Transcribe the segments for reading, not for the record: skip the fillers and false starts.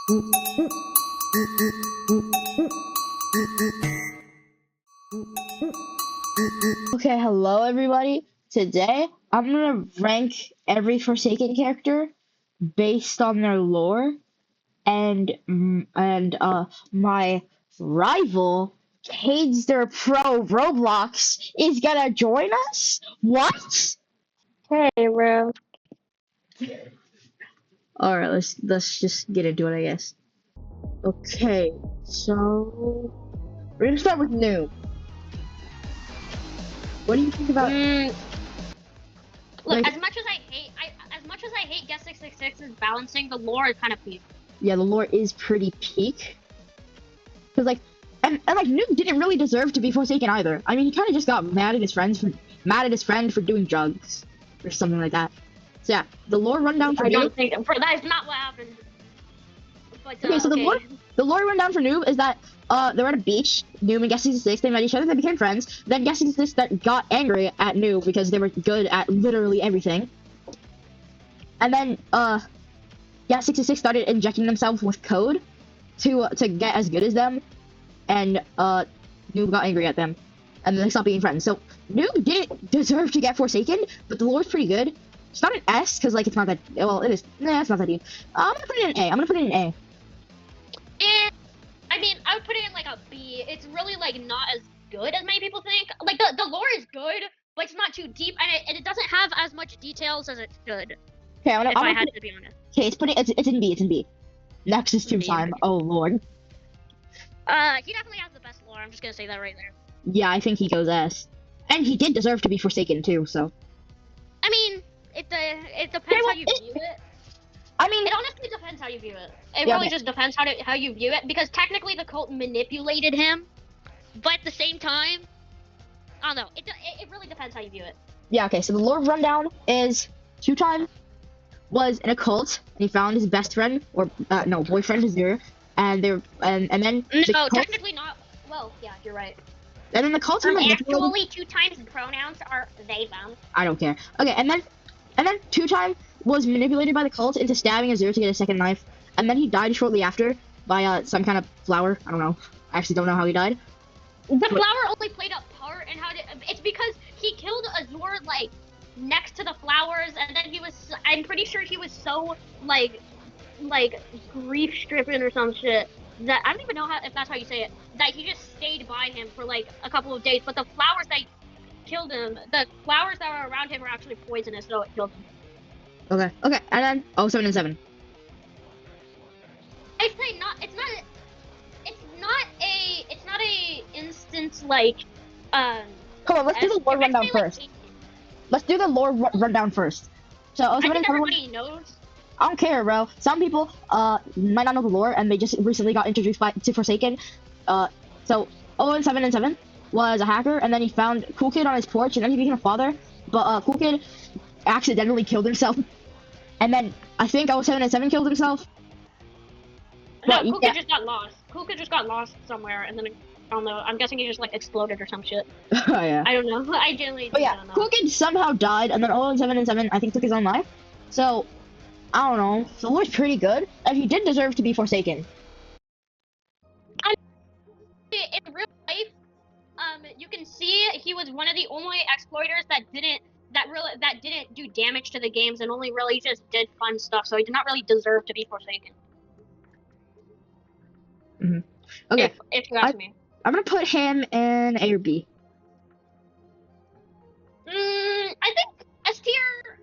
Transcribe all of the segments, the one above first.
Okay, hello everybody. Today I'm gonna rank every Forsaken character based on their lore, and my rival KadesterPro Roblox is gonna join us. What? Hey, bro. All right, let's just get into it, I guess. Okay, so we're gonna start with Noob. What do you think about? Look, Like, as much as I hate Guess 666's balancing, the lore is kind of peak. yeah, the lore is pretty peak. Because and like Nuke didn't really deserve to be Forsaken either. I mean, he kind of just got mad at his friend for doing drugs or something like that. So yeah, the lore rundown for I Noob. don't think that is not what happened. But Okay, so okay. the lore rundown for Noob is that they were at a beach. Noob and Guess 66, they met each other, they became friends. Then Guess 66 that got angry at Noob because they were good at literally everything. And then Guess 66 started injecting themselves with code to get as good as them, and Noob got angry at them, and then they stopped being friends. So Noob didn't deserve to get Forsaken, but the lore's pretty good. It's not an S because like it's not that well. It is. Nah, it's not that deep. I'm gonna put it in A. I'm gonna put it in A. And I mean, I would put it in like a B. It's really like not as good as many people think. Like the lore is good, but it's not too deep, and it doesn't have as much details as it should. Okay, If I had to be honest. okay, it's in B. It's in B. Next is Tomb B. Time. Oh lord. He definitely has the best lore. I'm just gonna say that right there. Yeah, I think he goes S. And he did deserve to be Forsaken too. So. I mean, it depends how you view it. I mean, It honestly depends how you view it. It yeah, really okay. just depends how you view it, because technically the cult manipulated him, but at the same time, I don't know. It really depends how you view it. Yeah, okay. So the lore rundown is Two Time was in a cult, and he found his best friend or no boyfriend Azure, and they were, and then the No, cult, technically not. Well, yeah, you're right. and then the cult manipulated. Actually, 2 times pronouns are they them. I don't care. Okay, and then Two Time was manipulated by the cult into stabbing Azure to get a second life, and then he died shortly after by some kind of flower. I don't know. I actually don't know how he died. The flower only played a part, and it's because he killed Azure like next to the flowers, and then I'm pretty sure he was so like grief stricken or some shit that I don't even know if that's how you say it, that he just stayed by him for like a couple of days, but the flowers that killed him, the flowers that were around him were actually poisonous, so it killed him. Okay, and then 7 and 7. I'd say not. It's not a instance like Come on, let's do the lore rundown first. Like, let's do the lore rundown first. So I think everybody knows. I don't care, bro. Some people might not know the lore, and they just recently got introduced to Forsaken. So 7 and 7 was a hacker, and then he found Cool Kid on his porch, and then he became a father. But Cool Kid accidentally killed himself, and then I think 7 and 7 killed himself. No, Cool Kid just got lost. Cool Kid just got lost somewhere, and then I don't know. I'm guessing he just like exploded or some shit. Oh yeah. I don't know. I genuinely don't know. Cool Kid somehow died, and then 7 and 7 I think took his own life. So I don't know. The lore's pretty good, and he did deserve to be Forsaken. In real life, you can see he was one of the only exploiters that didn't do damage to the games and only really just did fun stuff. So he did not really deserve to be Forsaken. Mm-hmm. Okay. If you ask me, I'm gonna put him in A or B. I think S tier.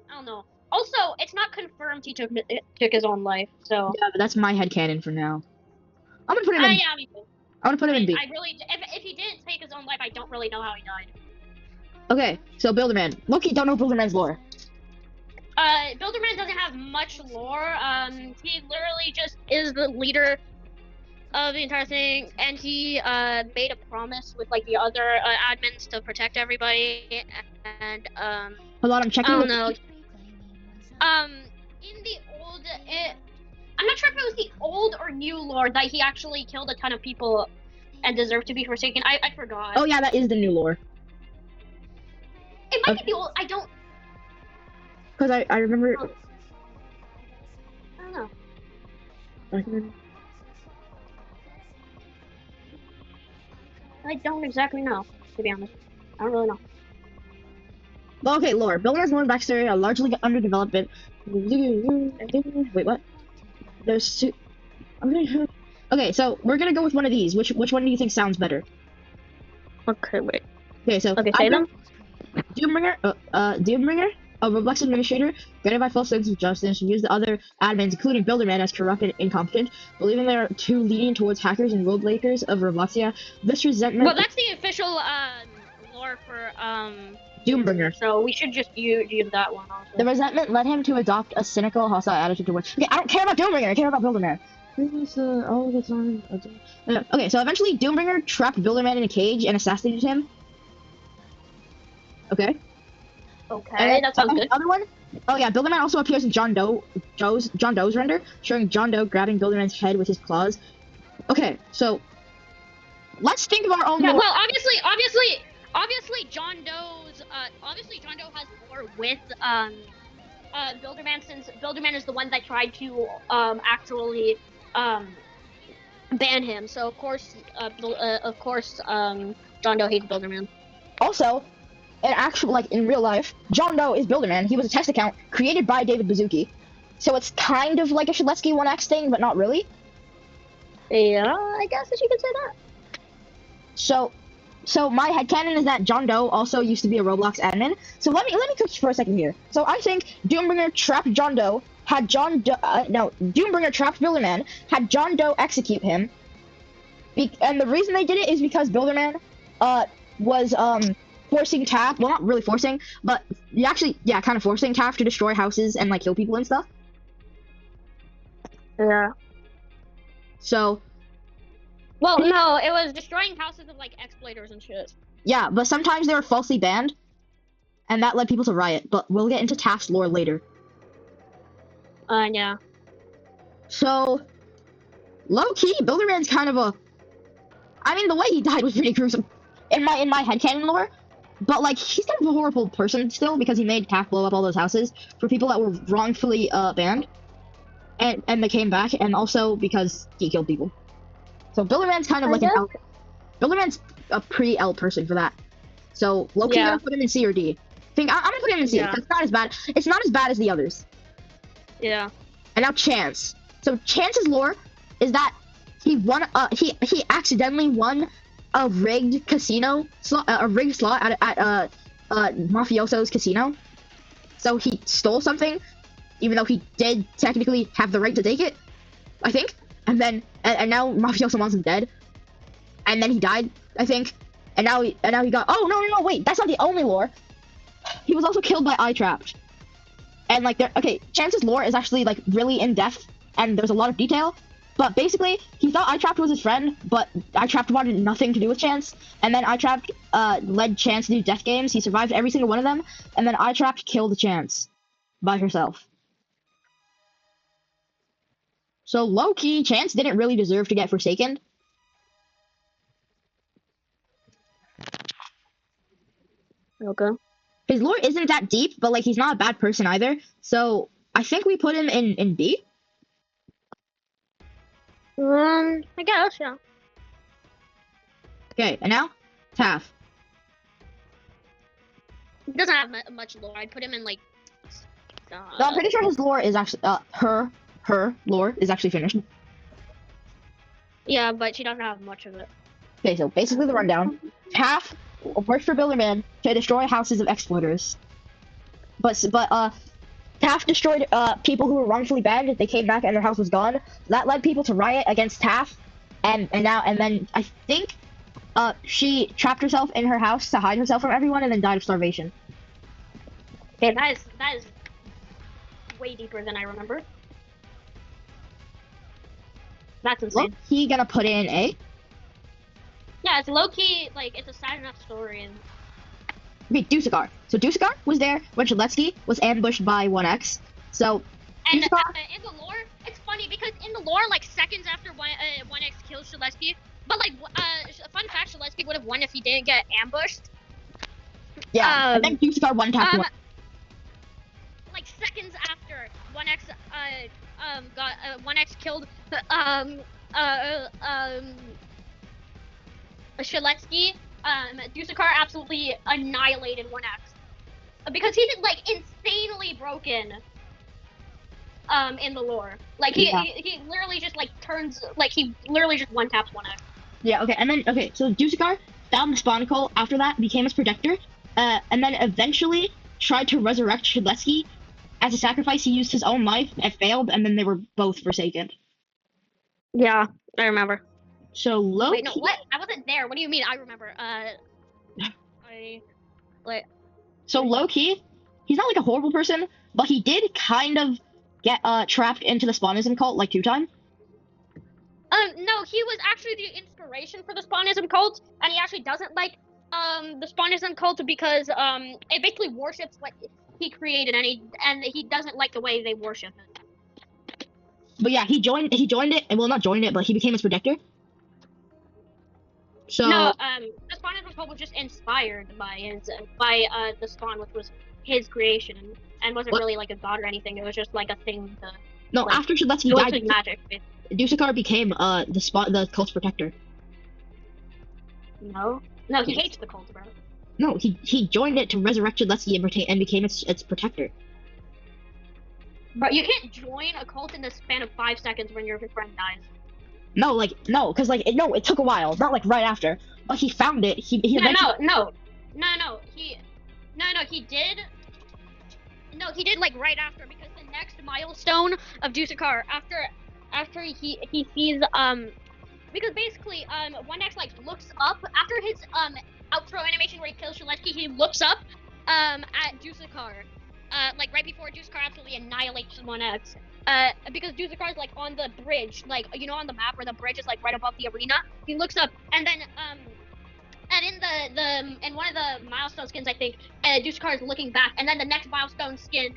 I don't know. Also, it's not confirmed he took his own life. So yeah, but that's my headcanon for now. I'm gonna put him in. Yeah, me too. I'm gonna put him in B. I really, if he didn't take his own life, I don't really know how he died. Okay, so Builderman. Loki don't know Builderman's lore. Builderman doesn't have much lore. He literally just is the leader of the entire thing, and he made a promise with like the other admins to protect everybody. And Hold on, I'm checking. I don't know. In the old, I'm not sure if it was the old or new lore that he actually killed a ton of people and deserved to be Forsaken. I forgot. Oh yeah, that is the new lore. It might be the old. I don't. Because I remember. I don't know. I don't exactly know, to be honest. I don't really know. Well, okay, lore. Builderman's lore and backstory are largely underdeveloped. Wait, what? There's two. Okay, so we're gonna go with one of these. Which one do you think sounds better? Okay, wait. Okay, so Okay, say them. Doombringer, a Roblox administrator, guided by false sense of justice, used the other admins, including Builderman, as corrupt and incompetent, believing they are too lenient towards hackers and role breakers of Robloxia. This resentment. Well, that's the official lore for Doombringer. So we should just use that one also. The resentment led him to adopt a cynical, hostile attitude towards. Okay, I don't care about Doombringer. I care about Builderman. Okay, so eventually Doombringer trapped Builderman in a cage and assassinated him. Okay. Okay, that sounds good. Other one? Oh yeah, Builderman also appears in John Doe's render, showing John Doe grabbing Builderman's head with his claws. Okay, so let's think of our own. Yeah, well, obviously, John Doe's John Doe has more with Builderman, since Builderman is the one that tried to actually ban him. So of course John Doe hates Builderman. Also, in real life, John Doe is Builderman. He was a test account created by David Baszucki. So it's kind of like a Shaletsky 1x thing, but not really. Yeah, I guess you could say that. So my headcanon is that John Doe also used to be a Roblox admin. So let me cook for a second here. So I think Doombringer trapped John Doe, Doombringer trapped Builderman, had John Doe execute him. And the reason they did it is because Builderman was forcing Taff, well, not really forcing, but kind of forcing Taff to destroy houses and like kill people and stuff. Yeah. So. Well, no, it was destroying houses of like exploiters and shit. Yeah, but sometimes they were falsely banned, and that led people to riot. But we'll get into Taff's lore later. Yeah. So, low key, Builderman's kind of a. I mean, the way he died was pretty gruesome in my headcanon lore. But like, he's kind of a horrible person still because he made Taff blow up all those houses for people that were wrongfully banned, and they came back, and also because he killed people. So Builderman's kind of like an L. Builderman's a pre-L person for that. So low-key, I'm gonna put him in C or D. I'm gonna put him in C. Yeah. It's not as bad. It's not as bad as the others. Yeah. And now Chance. So Chance's lore is that he won. He accidentally won a rigged casino slot, a rigged slot at mafioso's casino. So he stole something, even though he did technically have the right to take it, I think. And then and now mafioso wants him dead. And then he died, I think. And now he got. Oh no, wait, that's not the only lore. He was also killed by iTrapped. And like Chance's lore is actually like really in depth and there's a lot of detail. But basically, he thought iTrapped was his friend, but iTrapped wanted nothing to do with Chance. And then iTrapped led Chance to do death games. He survived every single one of them. And then iTrapped killed Chance by herself. So low-key, Chance didn't really deserve to get Forsaken. Okay. His lore isn't that deep, but like he's not a bad person either. So I think we put him in B. I guess, yeah. Okay, and now Taff. He doesn't have much lore. I'd put him in like. No, I'm pretty sure his lore is actually her lore is actually finished. Yeah, but she doesn't have much of it. Okay, so basically the rundown. Taff worked for Builderman to destroy houses of exploiters. But Taff destroyed people who were wrongfully banned. They came back and their house was gone. That led people to riot against Taff. And then I think she trapped herself in her house to hide herself from everyone and then died of starvation. Okay, that is way deeper than I remember. That's insane. Well, he gonna put in A? Yeah, it's low-key, like, it's a sad enough story. And okay, Dusakar. So Dusakar was there when Shaletsky was ambushed by 1x. So and in the lore, it's funny because in the lore, like seconds after 1x kills Shaletsky, but like fun fact, Shaletsky would have won if he didn't get ambushed. Yeah, and then Dusakar one tapped one. Like seconds after 1x got 1x killed Shaletsky, Dusakar absolutely annihilated 1x because he's like insanely broken. In the lore, like he literally just like turns like he literally just one taps 1x. Yeah. Okay. And then so Dusakar found the spawn cult. After that, became his protector, and then eventually tried to resurrect Shaletsky. As a sacrifice, he used his own life. It failed, and then they were both forsaken. Yeah, I remember. So low. Wait, no, what? I wasn't there. What do you mean? I remember. So low key, he's not like a horrible person, but he did kind of get trapped into the spawnism cult like 2 times. No, he was actually the inspiration for the spawnism cult, and he actually doesn't like the spawnism cult because it basically worships what he created, and he doesn't like the way they worship it. But yeah, he joined it, and well, not joined it, but he became its protector. So no, the spawnism cult was just inspired by the spawn, which was his creation, and wasn't really like a god or anything. It was just like a thing to. No, like, after Shaletsky died, like magic. Dusakar became the cult's protector. No, he hates the cult, bro. No, he joined it to resurrect Shaletsky and became its protector. But you can't join a cult in the span of 5 seconds when your friend dies. No, because it took a while, not like right after. But he found it. He he did. No, he did like right after, because the next milestone of Dusakar after he sees because basically 1x like looks up after his outro animation where he kills Shaletsky. He looks up at Dusakar like right before Dusakar absolutely annihilates 1x. Because Dusakar is like on the bridge, like on the map where the bridge is like right above the arena. He looks up, and then and in one of the milestone skins, I think, Dusakar is looking back, and then the next milestone skin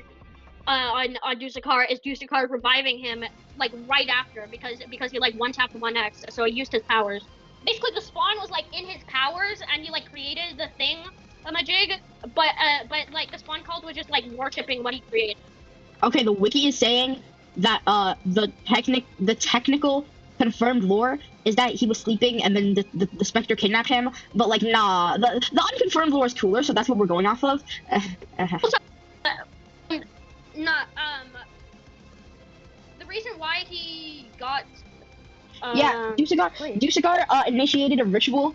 on Dusakar is Dusakar reviving him like right after, because he like one tapped 1x, so he used his powers. Basically, the spawn was like in his powers, and he like created the thing a jig, but like the spawn cult was just like worshipping what he created. Okay, the wiki is saying that the technical confirmed lore is that he was sleeping and then the specter kidnapped him, but like nah, the unconfirmed lore is cooler, so that's what we're going off of. The reason why he got Dusakar initiated a ritual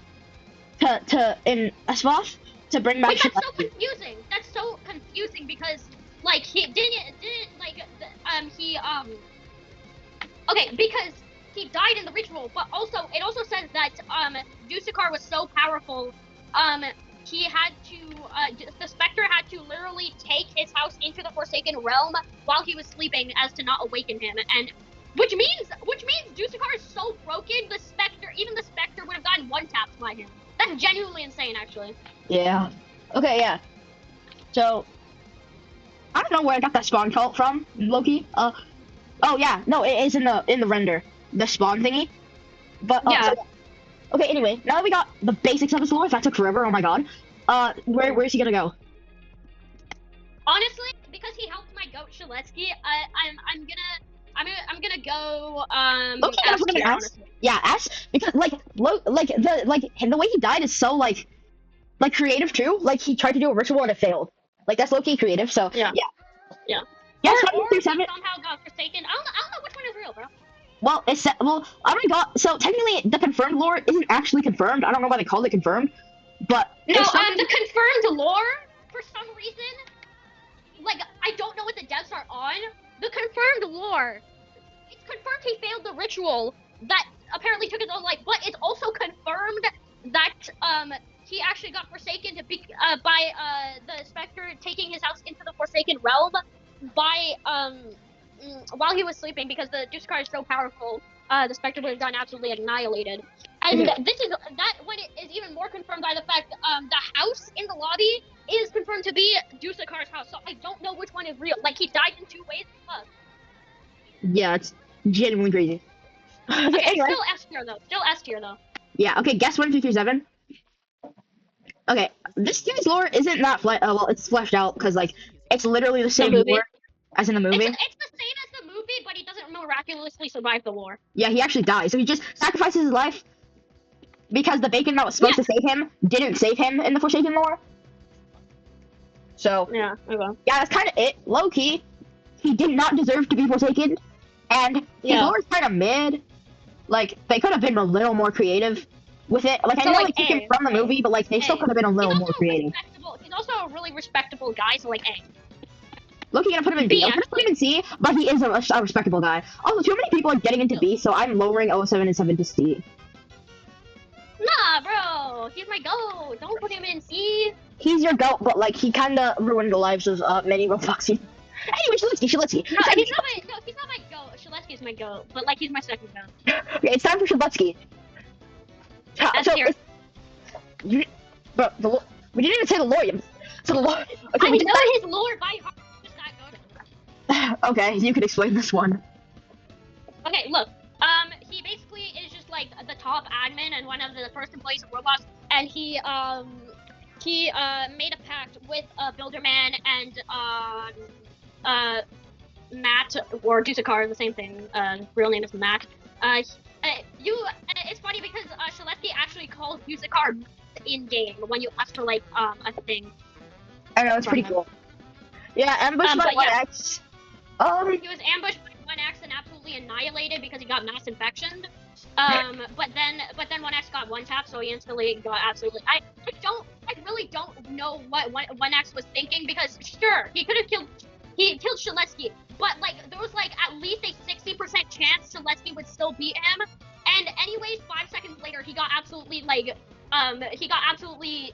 in Asvath to bring back. Wait, that's so confusing. That's so confusing because like he didn't like okay, because he died in the ritual, but also it also says that Dusakar was so powerful, he had to the Spectre had to literally take his house into the Forsaken Realm while he was sleeping as to not awaken him, and which means Dusakar is so broken, even the Spectre would have gotten one tapped by him. That's genuinely insane, actually. Yeah. Okay, yeah. So I don't know where I got that spawn cult from, Loki. Oh yeah, no, it is in the render, the spawn thingy. But yeah. So, okay, anyway, now that we got the basics of his lore, that took forever. Oh my god. Where's he gonna go? Honestly, because he helped my goat Shaletsky, I'm gonna go S tier, honestly. Yeah, S, because the way he died is so like creative too. Like he tried to do a ritual and it failed. Like that's low-key creative. So yeah. Yes, or he somehow got forsaken. I don't know which one is real, bro. Well, I don't got. So technically, the confirmed lore isn't actually confirmed. I don't know why they called it confirmed, but no, the confirmed lore for some reason, like I don't know what the devs are on. The confirmed lore, it's confirmed he failed the ritual that apparently took his own life, but it's also confirmed that he actually got forsaken by the Spectre taking his house into the Forsaken Realm by while he was sleeping, because the Dusakar is so powerful, the Spectre would have done absolutely annihilated. And this is that when it is even more confirmed by the fact the house in the lobby is confirmed to be Dusakar's house. So I don't know which one is real. Like he died in 2 ways. Yeah, it's genuinely crazy. Okay, anyway. Still S tier though. Yeah. Okay. Guess 1, 2, 3, 7. Okay, this guy's lore isn't that well, it's fleshed out because like it's literally the same lore as in the movie. It's the same as the movie, but he doesn't miraculously survive the war. Yeah, he actually dies. So he just sacrifices his life. because the bacon that was supposed to save him didn't save him in the Forsaken lore. So Yeah. Okay. yeah, that's kind of it. Low key, he did not deserve to be Forsaken, and his lore is kind of mid. Like they could have been a little more creative with it. Like I So, know like, they took him from the movie, but like they still could have been a little more creative. He's also a really respectable guy. So like, A. Loki gonna put him in B. I'm gonna put him in C, but he is a respectable guy. Also, too many people are getting into B, so I'm lowering 007 and 7 to C. Nah, bro, he's my goat. Don't put him in C. He's your goat, but like he kind of ruined the lives of many Robloxians. Anyway, Shaletsky. No, he's not my goat. Shaletsky's my goat, but like he's my second goat. Okay, it's time for Shaletsky. So, bro, we didn't even say the lore yet. So the lore. Okay, I know his lore by heart. Just not good. Okay, you can explain this one. Okay, look. He basically is just like the top admin and one of the first employees of Roblox, and he made a pact with Builderman and Matt or Dusakar, the same thing. Real name is Matt. It's funny because Shaletsky actually calls Dusakar in game when you ask for like a thing. I know, it's pretty cool. Yeah, ambushed by 1X. He was ambushed by 1X and absolutely annihilated because he got mass infection. But then 1X got one tap, so he instantly got absolutely. I really don't know what 1X was thinking, because sure, he killed Shaletsky, but like there was like at least a 60% chance Shaletsky would still beat him. And anyways, 5 seconds later, he got absolutely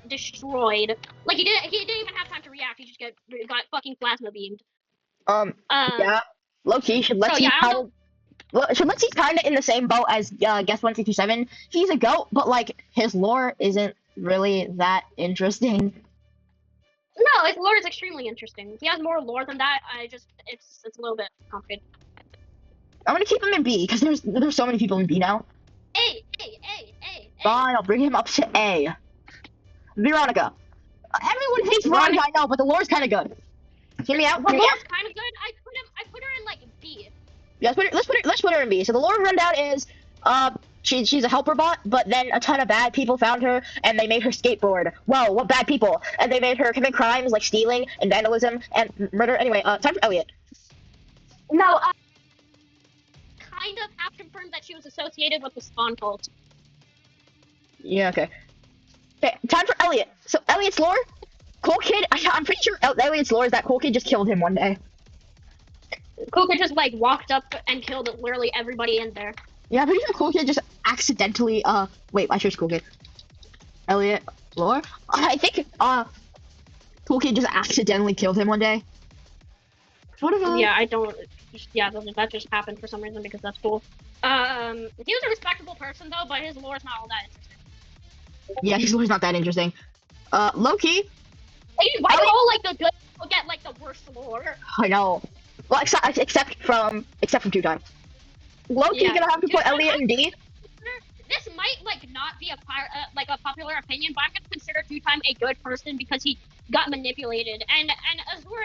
destroyed. Like he didn't even have time to react. He just got fucking plasma beamed. Yeah, low-key, Shaletsky's kind of in the same boat as Guest 167. He's a goat, but like his lore isn't really that interesting. No, his lore is extremely interesting. He has more lore than that. It's a little bit complicated. I'm gonna keep him in B because there's so many people in B now. A. Fine, I'll bring him up to A. Veronica. Everyone hates Veronica, I know, but the lore's kind of good. Hear me out. The lore's kind of good. I put her in like B. Yeah, let's put her in B. So the lore rundown is, she's a helper bot, but then a ton of bad people found her and they made her skateboard. Whoa, what bad people? And they made her commit crimes like stealing and vandalism and murder. Anyway, time for Elliot. No, kind of have confirmed that she was associated with the Spawn cult. Yeah, okay. Okay, time for Elliot. So Elliot's lore, Cool Kid. I'm pretty sure Elliot's lore is that Cool Kid just killed him one day. Cool Kid just like walked up and killed literally everybody in there. Yeah, I'm pretty sure Cool Kid just accidentally. Wait, I searched Cool Kid. Elliot lore. I think Cool Kid just accidentally killed him one day. What about? Yeah, I don't. Yeah, that just happened for some reason because that's cool. He was a respectable person though, but his lore is not all that interesting. Yeah, his lore's not that interesting. Low-key. Why do all like the good people get like the worst lore? I know. Well, except from 2 times. Low-key gonna have to put Elliot in D. This might like not be a popular opinion, but I'm gonna consider 2-time a good person because he got manipulated, and Azur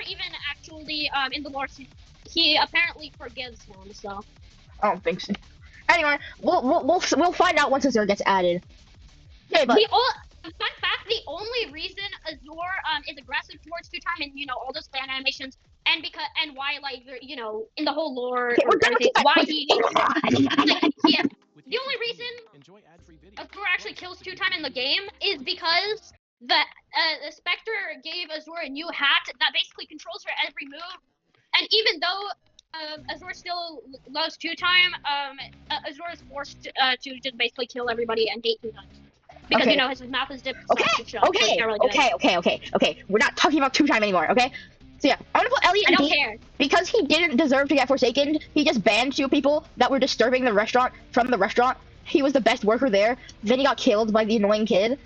even actually in the lore he apparently forgives him. So I don't think so. Anyway, we'll find out once Azur gets added. Okay, but fun fact: the only reason Azur is aggressive towards 2-time and all those fan animations, and why like in the whole lore, why the only reason Azur actually kills 2-time in the game is because the Spectre gave Azur a new hat that basically controls her every move, and even though Azur still loves 2-time, Azur is forced to just basically kill everybody and date 2-time. Because his mouth is dipped. Okay. We're not talking about 2-time anymore. Okay. So yeah, I'm gonna put Elliot in D because he didn't deserve to get Forsaken. He just banned 2 people that were disturbing the restaurant from the restaurant. He was the best worker there. Then he got killed by the annoying kid.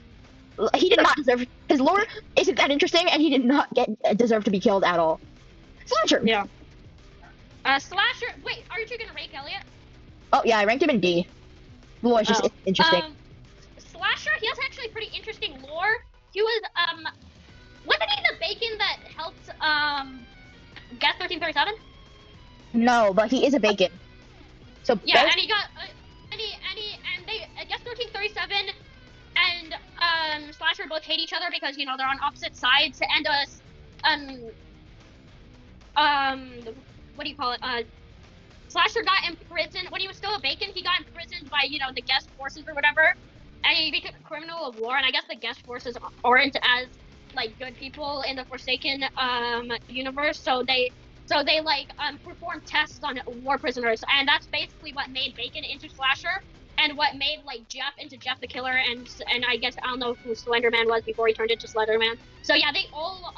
He did not deserve. His lore isn't that interesting, and he did not deserve to be killed at all. Slasher. Yeah. Slasher. Wait, are you 2 gonna rank Elliot? Oh yeah, I ranked him in D. The lore is just interesting. Slasher, he has actually pretty interesting lore. He was wasn't he the bacon that helped Guest 1337? No, but he is a bacon. So yeah, and he got Guest 1337 other because you know they're on opposite sides. And what do you call it? Slasher got imprisoned when he was still a Bacon. He got imprisoned by you know the guest forces or whatever, and he became a criminal of war. And I guess the guest forces aren't as like good people in the Forsaken universe, so they like perform tests on war prisoners, and that's basically what made Bacon into Slasher, and what made like Jeff into Jeff the Killer, and I guess I don't know who Slenderman was before he turned into Slenderman. So yeah, they all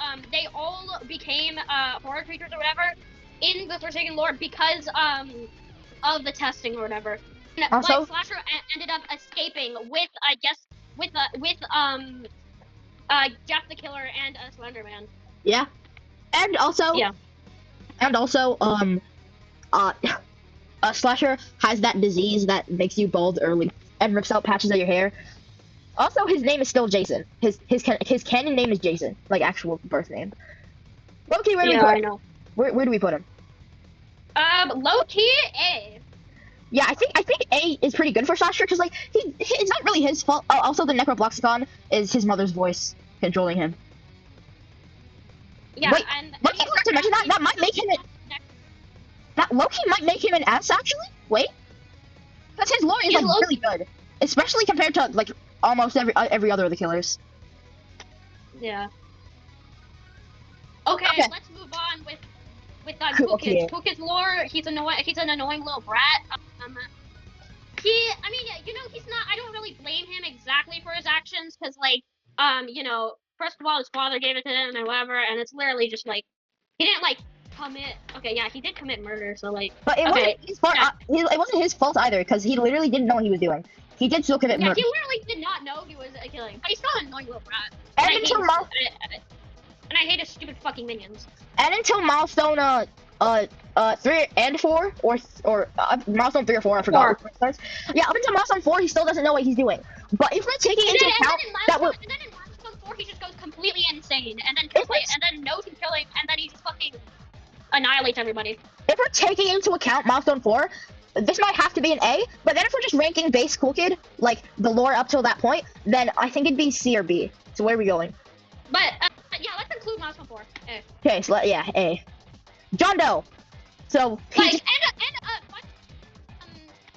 became horror creatures or whatever in the Forsaken lore because of the testing or whatever. Also, but Slasher ended up escaping with I guess with Jeff the Killer and Slenderman. yeah, and also, Yeah. uh, Slasher has that disease that makes you bald early and rips out patches of your hair. Also, his name is still Jason. His canon name is Jason, like actual birth name. Loki, where do we put I him? know. Where do we put him? Low key A. Yeah, I think A is pretty good for Slasher because like it's not really his fault. Oh, also the Necrobloxicon is his mother's voice controlling him. Yeah, Wait, and Loki forgot to mention that. That might make him that Loki might make him an S actually. Wait, because his lore is like really good, especially compared to like almost every other of the killers. Yeah. Okay, let's move on with Cool Kid. Cool Kid's lore. He's an annoying little brat. I mean, you know, he's not. I don't really blame him exactly for his actions because, like, you know, first of all, his father gave it to him and whatever, and it's literally just like he didn't like commit. Okay, yeah, he did commit murder, so like. But it wasn't his fault. It wasn't his fault either because he literally didn't know what he was doing. He did still commit murder. Yeah, he literally did not know he was killing, but he's still an annoying little brat. And I hate his stupid fucking minions. And until milestone 3 and 4 or milestone 3 or 4, I forgot. Yeah, up until milestone 4, he still doesn't know what he's doing. But if we're taking into account that we're and then in milestone 4, he just goes completely insane, and then knows he's killing, and then he just fucking annihilates everybody. If we're taking into account milestone 4, this might have to be an A. But then if we're just ranking base Cool Kid, like the lore up till that point, then I think it'd be C or B. So where are we going? But yeah, let's include milestone 4. A. Okay, so yeah, A. John Doe. So like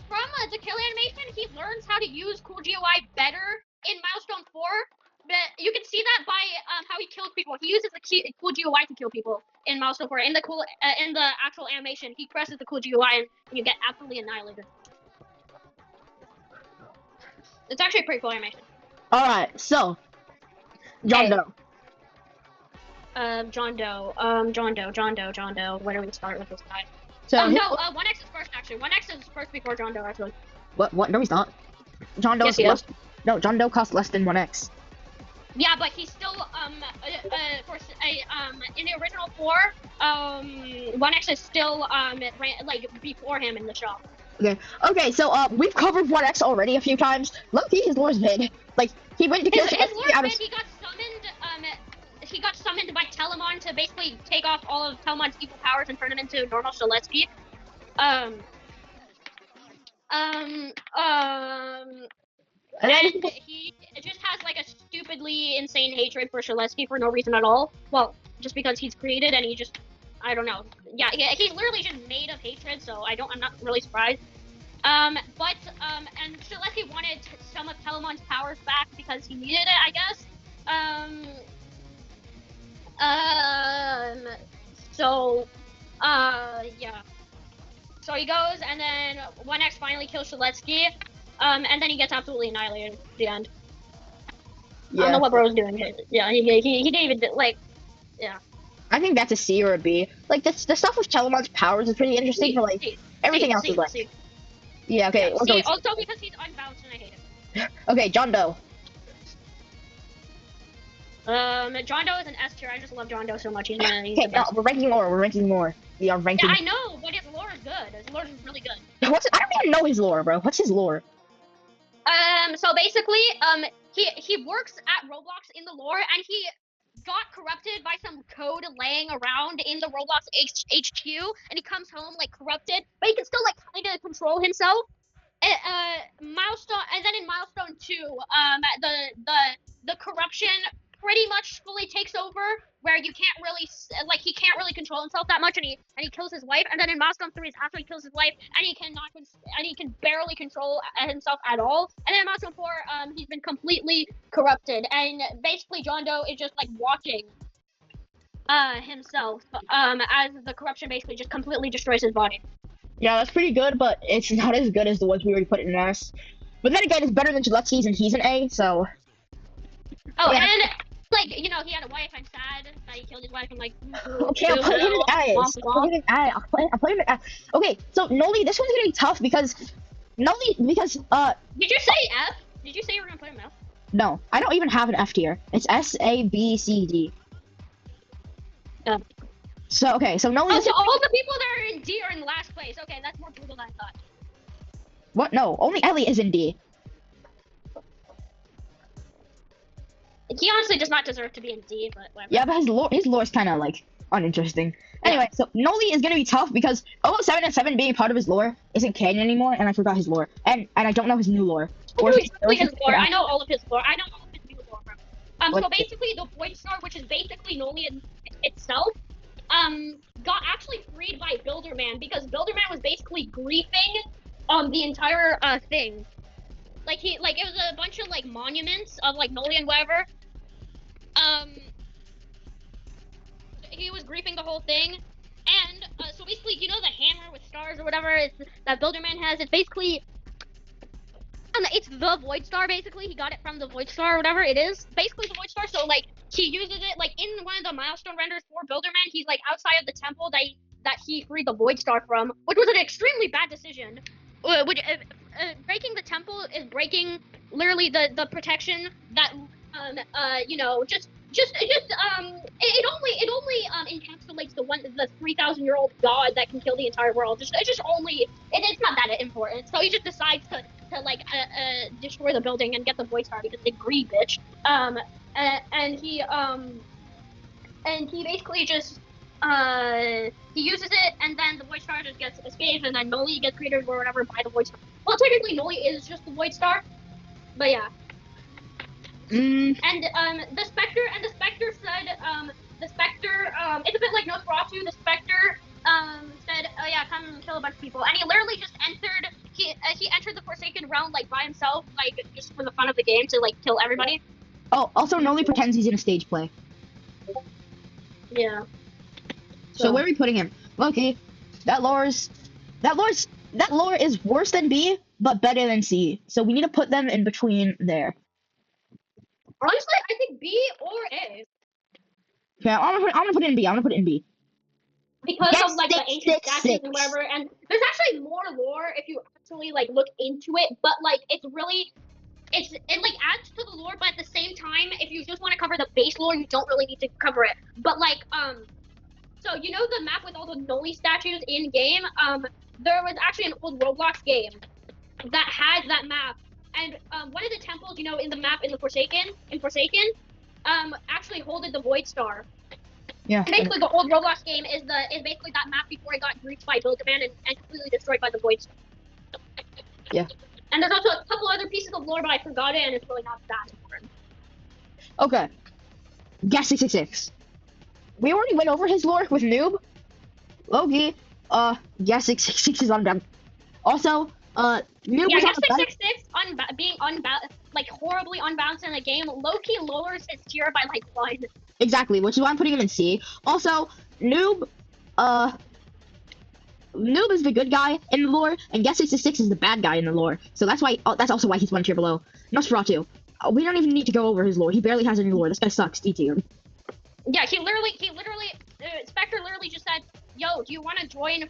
from the kill animation, he learns how to use Cool GUI better in milestone 4. But you can see that by how he kills people. He uses the Cool GUI to kill people in milestone 4. In the actual animation, he presses the Cool GUI and you get absolutely annihilated. It's actually a pretty cool animation. All right, so John Doe. John Doe. Where do we start with this guy? So no, 1X is first actually. 1X is first before John Doe actually. What? No, he's not. John Doe is no, John Doe costs less than 1X. Yeah, but he's still in the original 4, 1X is still like before him in the shop. Okay, so we've covered 1X already a few times. Loki, his lore's mid. Like he went to kill his lore's mid. He got summoned by Telemon to basically take off all of Telemon's evil powers and turn him into normal Shaletsky. And he just has like a stupidly insane hatred for Shaletsky for no reason at all. Well, just because he's created and he just, I don't know. Yeah, he's literally just made of hatred, so I'm not really surprised. And Shaletsky wanted some of Telemon's powers back because he needed it, I guess. Yeah. So he goes, and then 1X finally kills Shaletsky, and then he gets absolutely annihilated at the end. Yeah. I don't know what bro's doing. Yeah, he didn't even, like, yeah. I think that's a C or a B. Like, the stuff with Telemon's powers is pretty interesting, but, like, everything else is, like... C. Yeah, okay. Yeah, also because he's unbalanced and I hate it. Okay, John Doe. John Doe is an S tier. I just love John Doe so much. He's okay, no, we're ranking more. We are ranking. Yeah, I know, but his lore is good. His lore is really good. I don't even know his lore, bro. What's his lore? So basically, he works at Roblox in the lore, and he got corrupted by some code laying around in the Roblox HQ, and he comes home like corrupted, but he can still like kind of control himself. And then in milestone 2, the corruption pretty much fully takes over, where you can't really like he can't really control himself that much, and he kills his wife. And then in Moscow 3 is after he kills his wife, and he can barely control himself at all. And then in Moscow 4, he's been completely corrupted, and basically John Doe is just like watching himself as the corruption basically just completely destroys his body. Yeah, that's pretty good, but it's not as good as the ones we already put in S. But then again, it's better than Gillespie's, and he's an A, so. Oh, yeah. and like he had a wife. I'm sad that he killed his wife. I'm like, Okay, I'll put him in S. I'll put him in S. Okay, so Noli, this one's gonna be tough because because Did you say F? Did you say you were gonna put him F? no, I don't even have an F tier. It's S, A, B, C, D. So okay, so Noli. Oh, so all the people that are in D are in last place. Okay, that's more brutal than I thought. What? No, only Ellie is in D. He honestly does not deserve to be in D, but whatever. Yeah, but his lore's kind of like uninteresting. Anyway, so Noli is gonna be tough because 007 and 7 being part of his lore isn't canon anymore, and I forgot his lore, and I don't know his new lore. His lore. I know all of his lore. I know all of his new lore. So basically, the Void Star, which is basically Noli itself, got actually freed by Builderman because Builderman was basically griefing the entire thing. Like it was a bunch of like monuments of like Noli and whatever. He was griefing the whole thing, and so basically, the hammer with stars or whatever that Builderman has. It's basically, it's the Void Star. Basically, he got it from the Void Star or whatever it is. Basically, the Void Star. So like he uses it like in one of the milestone renders for Builderman. He's like outside of the temple that he freed the Void Star from, which was an extremely bad decision. Breaking the temple is breaking literally the protection that it only encapsulates the 3,000-year-old god that can kill the entire world. It's not that important. So he just decides to destroy the building and get the Void Star because they greed, bitch. And he basically just he uses it, and then the Void Star just gets escaped, and then Noli gets created or whatever by the Void Star. Well, technically Noli is just the Void Star, but yeah. And the Spectre said it's a bit like Nosferatu. The Spectre said, oh yeah, come and kill a bunch of people, and he literally just entered. He entered the Forsaken Realm like by himself, like just for the fun of the game to like kill everybody. Oh, also Noli pretends he's in a stage play. Yeah. So where are we putting him? Loki, that lore is worse than B, but better than C. So we need to put them in between there. Honestly, I think B or A. Okay, I'm gonna put it in B. Because of like the ancient statues and whatever, and there's actually more lore if you actually like look into it. But like it like adds to the lore, but at the same time, if you just want to cover the base lore, you don't really need to cover it. But like so the map with all the Noli statues in game, there was actually an old Roblox game that had that map, and one of the temples, in the map in Forsaken, actually holded the Void Star. Yeah. And basically, the old Roblox game is basically that map before it got griefed by Builderman and completely destroyed by the Void Star. Yeah. And there's also a couple other pieces of lore, but I forgot it, and it's really not that important. Okay. Guess 666. We already went over his lore with Noob. Loki, Guess 666 is unbound. Also, Noob was Guess 666 being like horribly unbalanced in the game. Loki lowers his tier by like 1. Exactly, which is why I'm putting him in C. Also, Noob is the good guy in the lore, and Guess 666 is the bad guy in the lore. So that's also why he's 1 tier below. Nosferatu. We don't even need to go over his lore. He barely has any lore. This guy sucks. D tier. Yeah, he literally, Spectre literally just said, "Yo, do you want to join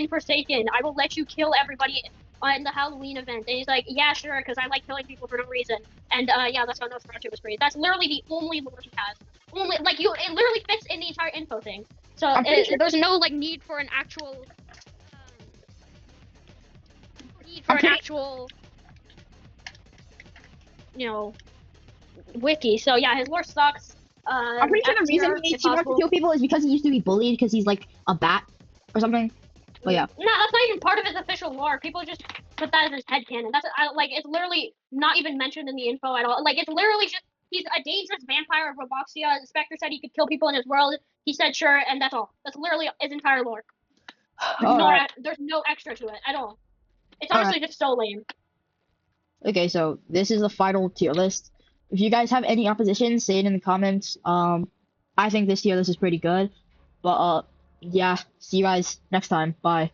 Forsaken? I will let you kill everybody on the Halloween event." And he's like, "Yeah, sure, because I like killing people for no reason." And yeah, that's how Nosferatu was created. That's literally the only lore he has. It literally fits in the entire info thing. So sure there's no like need for an actual wiki. So yeah, his lore sucks. I'm pretty sure the reason he wants to kill people is because he used to be bullied because he's like a bat or something. But yeah. No, that's not even part of his official lore. People just put that as his headcanon. It's literally not even mentioned in the info at all. Like it's literally just he's a dangerous vampire of Roboxia. The Spectre said he could kill people in his world. He said sure, and that's all. That's literally his entire lore. Alright. There's no extra to it at all. It's Alright. honestly just so lame. Okay, so this is the final tier list. If you guys have any opposition, say it in the comments. I think this tier list is pretty good. But yeah, see you guys next time. Bye.